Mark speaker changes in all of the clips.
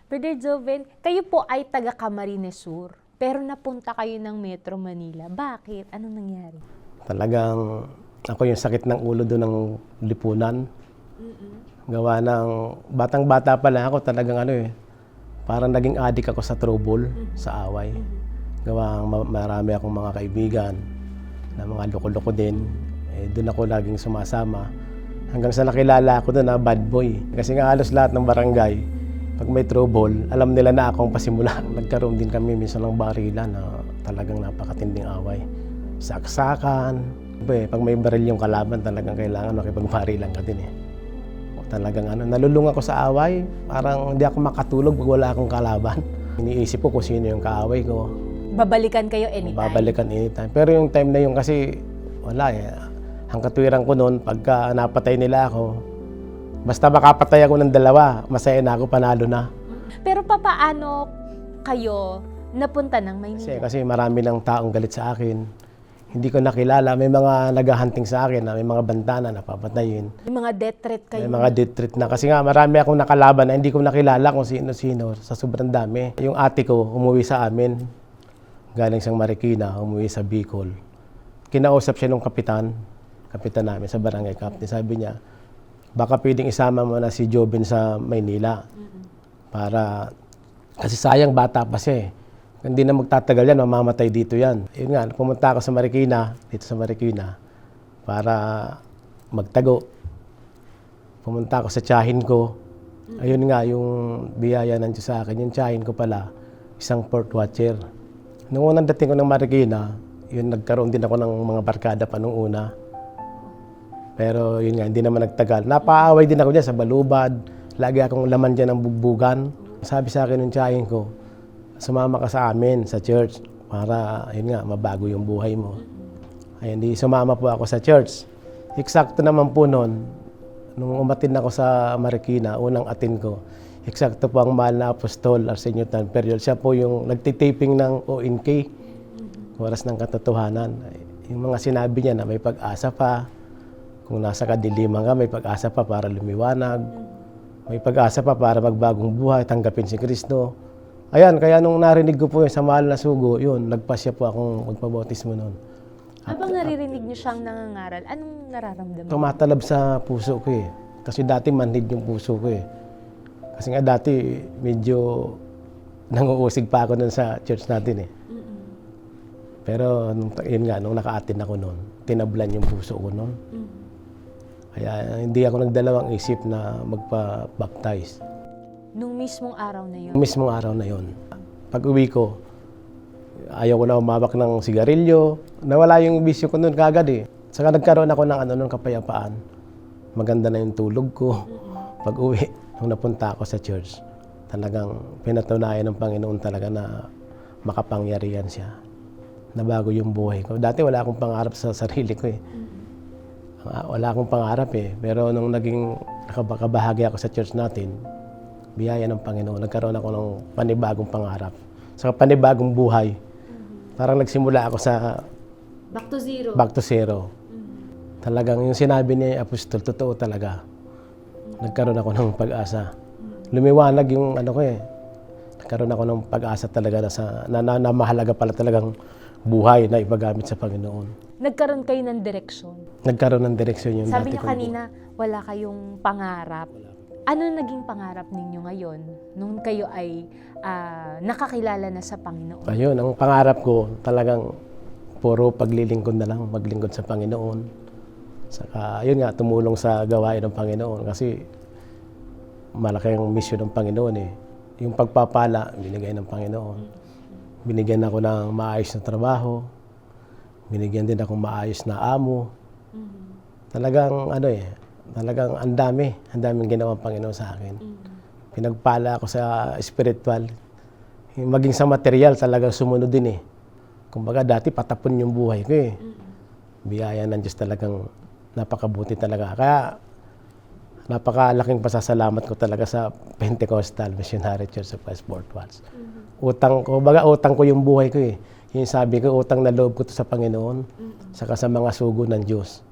Speaker 1: Brother Joven, kayo po ay taga Camarines Sur, pero napunta kayo ng Metro Manila. Bakit? Anong nangyari?
Speaker 2: Talagang ako yung sakit ng ulo doon ng lipunan. Gawa ng batang-bata pa lang ako, talagang parang naging addict ako sa trouble, sa away. Gawa marami akong mga kaibigan na mga loko-loko din. Doon ako laging sumasama. Hanggang sa nakilala ako doon na bad boy. Kasi nga halos lahat ng barangay, pag may trouble, alam nila na akong pasimula. Nagkaroon din kami minsan ng barilan na talagang napakatinding away. Saksakan. Pag may baril yung kalaban, talagang kailangan makipagbarilan ka din Talagang nalulung ako sa away. Parang hindi ako makatulog pag wala akong kalaban. Iniisip ko kung sino yung kaaway ko.
Speaker 1: Babalikan kayo anytime?
Speaker 2: Babalikan anytime. Pero yung time na yun kasi, wala Ang katwiran ko noon, pagka napatay nila ako, basta makapatay ako ng dalawa, masaya na ako, panalo na.
Speaker 1: Pero papaano kayo napunta ng Maynila?
Speaker 2: Kasi marami ng taong galit sa akin. Hindi ko nakilala. May mga naghahunting sa akin, may mga bantana na papatayin.
Speaker 1: May mga death threat kayo?
Speaker 2: May mga death threat na. Kasi nga marami akong nakalaban na hindi ko nakilala kung sino-sino sa sobrang dami. Yung ate ko, umuwi sa amin. Galing siyang Marikina, umuwi sa Bicol. Kinausap siya ng kapitan namin sa barangay captain. Sabi niya, baka pwedeng isama mo na si Joven sa Maynila. Kasi sayang bata pa siya Hindi na magtatagal yan, mamamatay dito yan. Yun nga, pumunta ako sa Marikina, dito sa Marikina, para magtago. Pumunta ako sa tiyahin ko. Ayun nga, yung biyaya ng Diyos sa akin, yung tiyahin ko pala, isang port watcher. Nung unang dating ko ng Marikina, yun, nagkaroon din ako ng mga barkada pa nung una. Pero yun nga, hindi naman nagtagal. Napaaway din ako dyan sa balubad. Lagi akong laman dyan ng bugbugan. Sabi sa akin ng tiyahin ko, sumama ka sa amin sa church para, yun nga, mabago yung buhay mo. Ayun, di sumama po ako sa church. Eksakto naman po noon, nung umatin ako sa Marikina, unang atin ko, eksakto po ang mahal na apostol, Arsenio Tanperiol. Siya po yung nagtitaping ng ONK, Oras ng Katotohanan. Yung mga sinabi niya na may pag-asa pa, kung nasa kadiliman ka, may pag-asa pa para lumiwanag, may pag-asa pa para magbagong buhay, tanggapin si Kristo. Ayan, kaya nung narinig ko po yun sa mahal na sugo, yun, nagpasya po akong magpabautismo noon.
Speaker 1: Habang naririnig niyo siyang nangangaral, anong nararamdaman?
Speaker 2: Tumatalab sa puso ko Kasi dati manhid yung puso ko Kasi nga dati medyo nanguusig pa ako nun sa church natin Pero yun nga, nung naka-attend ako noon, tinablan yung puso ko noon. Kaya hindi ako nagdalawang isip na magpa-baptize.
Speaker 1: Nung mismong araw na yun?
Speaker 2: Nung mismong araw na yun. Pag uwi ko, ayaw ko na umabak ng sigarilyo. Nawala yung bisyo ko noon kagad Saka nagkaroon ako ng kapayapaan. Maganda na yung tulog ko. Pag uwi, nung napunta ako sa church, talagang pinatunayan ng Panginoon talaga na makapangyarihan siya. Nabago yung buhay ko. Dati wala akong pangarap sa sarili ko Wala akong pangarap Pero nung naging nakabahagi ako sa church natin, biyaya ng Panginoon, nagkaroon ako ng panibagong pangarap. Sa panibagong buhay. Parang nagsimula ako sa
Speaker 1: Back to zero.
Speaker 2: Back to zero. Talagang yung sinabi ni Apostol, totoo talaga. Nagkaroon ako ng pag-asa. Lumiwanag yung Nagkaroon ako ng pag-asa talaga na mahalaga pala talagang buhay na ipagamit sa Panginoon.
Speaker 1: Nagkaroon kayo ng direksyon?
Speaker 2: Nagkaroon ng direksyon yung
Speaker 1: Sabi
Speaker 2: dati
Speaker 1: niyo kanina, wala kayong pangarap. Ano naging pangarap ninyo ngayon nung kayo ay nakakilala na sa Panginoon?
Speaker 2: Ayun, ang pangarap ko talagang puro paglilingkod na lang, maglingkod sa Panginoon. Saka, yun nga, tumulong sa gawain ng Panginoon kasi malaki ang misyon ng Panginoon Yung pagpapala, binigay ng Panginoon. Binigyan ako ng maayos na trabaho. Binigyan din akong maayos na amo. Talagang talagang ang daming ginawang Panginoon sa akin. Pinagpala ako sa spiritual. Maging sa material, talagang sumunod din Kumbaga dati patapon yung buhay ko Biyaya ng Diyos talagang napakabuti talaga. Kaya napakalaking pasasalamat ko talaga sa Pentecostal Missionary Church of Christ Fort Walls. Utang ko yung buhay ko Yung sabi ko, utang na loob ko to sa Panginoon, saka sa mga sugo ng Diyos.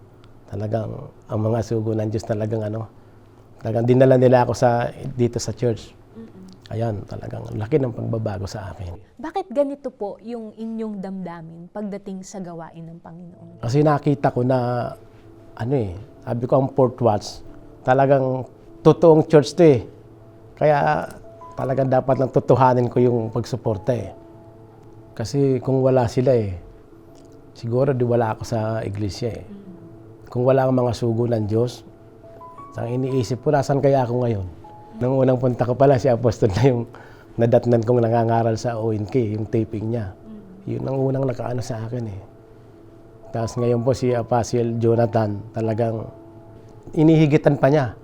Speaker 2: Talagang, ang mga sugo ng Diyos talagang talagang dinala nila ako dito sa church. Ayan, talagang laki ng pagbabago sa akin.
Speaker 1: Bakit ganito po yung inyong damdamin pagdating sa gawain ng Panginoon?
Speaker 2: Kasi nakita ko na, sabi ko ang Port Watch, talagang totoong church to eh. Kaya talagang dapat lang tutuhanin ko yung pagsuporta eh. Kasi kung wala sila siguro di wala ako sa iglesia eh. Kung wala ang mga sugo ng Diyos, ang iniisip ko, nasan kaya ako ngayon? Nung unang punta ko pala, si Apostol na yung nadatnan kong nangangaral sa ONK, yung taping niya. Yun ang unang nakaano sa akin eh. Tapos ngayon po si Apostle Jonathan, talagang inihigitan pa niya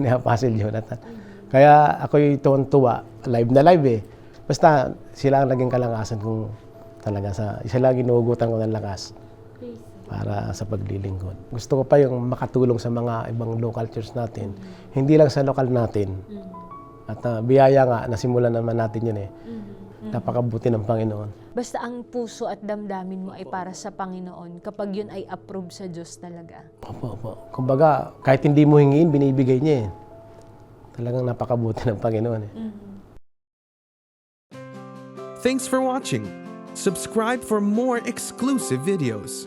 Speaker 2: ni Apostle Jonathan. Kaya ako yung tuwan-tuwa, live na live eh. Basta sila ang naging kalakasan kong talaga sila ginugutan ko ng lakas para sa paglilingkod. Gusto ko pa yung makatulong sa mga ibang local church natin. Hindi lang sa lokal natin. At biyaya nga, nasimulan naman natin yun eh. Napakabuti ng Panginoon.
Speaker 1: Basta ang puso at damdamin mo ay para sa Panginoon kapag yun ay approve sa Diyos talaga.
Speaker 2: Opo. Kumbaga, kahit hindi mo hingin, binibigay niya eh. Talagang napakabuti ng Panginoon eh.
Speaker 3: Thanks for watching. Subscribe for more exclusive videos.